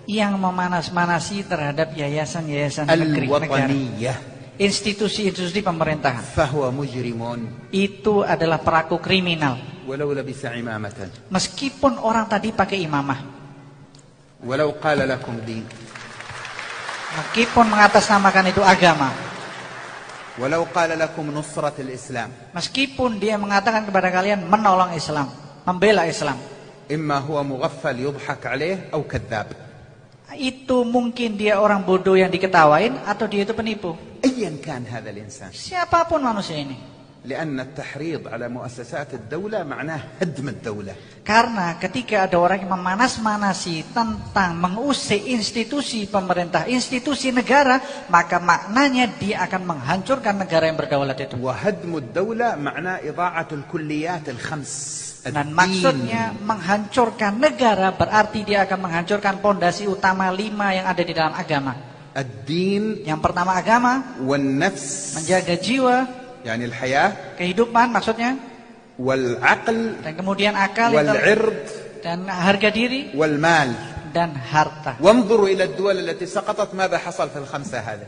yang memanas-manasi terhadap yayasan-yayasan negeri negara, institusi-institusi pemerintahan, itu adalah pelaku kriminal. Meskipun orang tadi pakai imamah, meskipun mengatasnamakan itu agama, meskipun dia mengatakan kepada kalian menolong Islam, membela Islam, itu mungkin dia orang bodoh yang diketawain atau dia itu penipu. Siapapun manusia ini. Karena ketika ada orang yang memanas-manasi tentang mengusik institusi pemerintah, institusi negara, maka maknanya dia akan menghancurkan negara yang berdaulat itu. Dan maksudnya menghancurkan negara berarti dia akan menghancurkan pondasi utama 5 yang ada di dalam agama. Yang pertama agama, menjaga jiwa, kehidupan maksudnya, dan kemudian akal, dan harga diri, dan harta.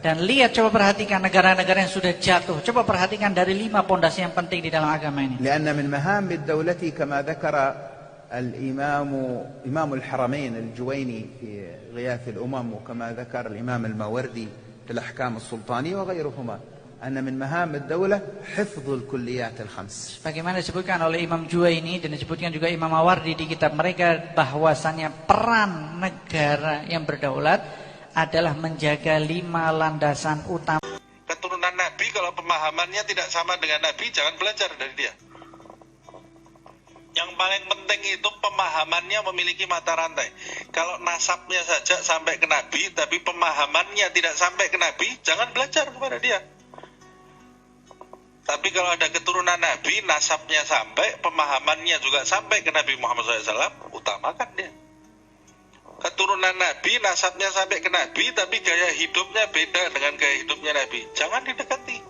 Dan lihat, coba perhatikan negara-negara yang sudah jatuh. Coba perhatikan dari 5 pondasi yang penting di dalam agama ini. إمام الحرمين الجويني في غياث الأمم وكما ذكر الإمام الماوردي في الأحكام السلطانية وغيرهما أن من مهام الدولة حفظ الكليات الخمس. Bagaimana disebutkan oleh Imam Juwaini dan disebutkan juga Imam Mawardi di kitab mereka, bahwasanya peran negara yang berdaulat adalah menjaga 5 landasan utama. Keturunan Nabi kalau pemahamannya tidak sama dengan Nabi, jangan belajar dari dia. Yang paling penting itu pemahamannya memiliki mata rantai. Kalau nasabnya saja sampai ke Nabi, tapi pemahamannya tidak sampai ke Nabi, jangan belajar kepada dia. Tapi kalau ada keturunan Nabi, nasabnya sampai, pemahamannya juga sampai ke Nabi Muhammad SAW, utamakan dia. Keturunan Nabi, nasabnya sampai ke Nabi, tapi gaya hidupnya beda dengan gaya hidupnya Nabi, jangan didekati.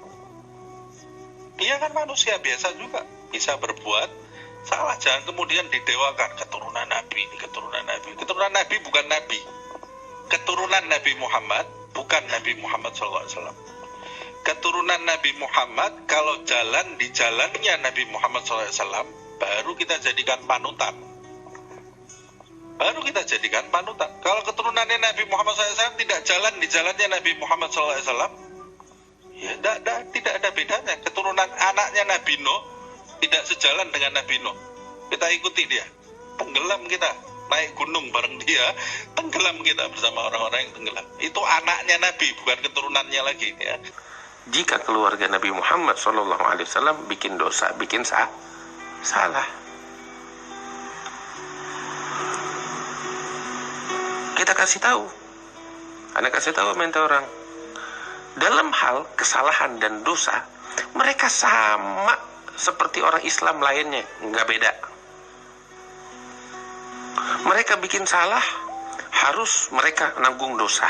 Dia kan manusia biasa juga, bisa berbuat salah, jangan kemudian didewakan. Keturunan Nabi ini, keturunan Nabi. Keturunan Nabi bukan Nabi. Keturunan Nabi Muhammad bukan Nabi Muhammad SAW. Keturunan Nabi Muhammad kalau jalan di jalannya Nabi Muhammad SAW, baru kita jadikan panutan. Baru kita jadikan panutan. Kalau keturunannya Nabi Muhammad SAW tidak jalan di jalannya Nabi Muhammad SAW, ya tidak ada bedanya. Keturunan anaknya Nabi Nuh tidak sejalan dengan Nabi Nuh, kita ikuti dia, tenggelam kita, naik gunung bareng dia, tenggelam kita bersama orang-orang yang tenggelam. Itu anaknya Nabi, bukan keturunannya lagi ya. Jika keluarga Nabi Muhammad SAW bikin dosa, bikin salah, kita kasih tahu, anak kasih tahu minta orang. Dalam hal kesalahan dan dosa, mereka sama seperti orang Islam lainnya, nggak beda. Mereka bikin salah, harus mereka nanggung dosa,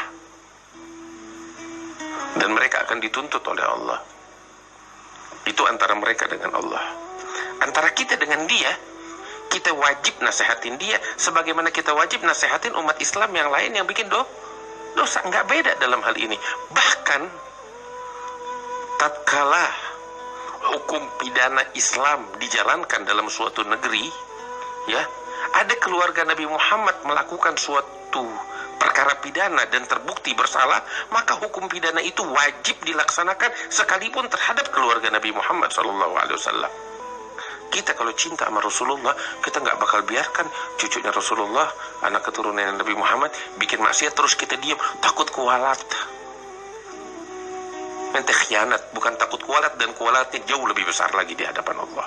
dan mereka akan dituntut oleh Allah. Itu antara mereka dengan Allah. Antara kita dengan dia, kita wajib nasehatin dia sebagaimana kita wajib nasehatin umat Islam yang lain yang bikin dosa. Nggak beda dalam hal ini. Bahkan tatkala hukum pidana Islam dijalankan dalam suatu negeri, ya, ada keluarga Nabi Muhammad melakukan suatu perkara pidana dan terbukti bersalah, maka hukum pidana itu wajib dilaksanakan sekalipun terhadap keluarga Nabi Muhammad SAW. Kita kalau cinta sama Rasulullah, kita nggak bakal biarkan cucunya Rasulullah, anak keturunan Nabi Muhammad, bikin maksiat terus kita diam, takut kualat. Nanti khianat, bukan takut kualat, dan kualatnya jauh lebih besar lagi di hadapan Allah.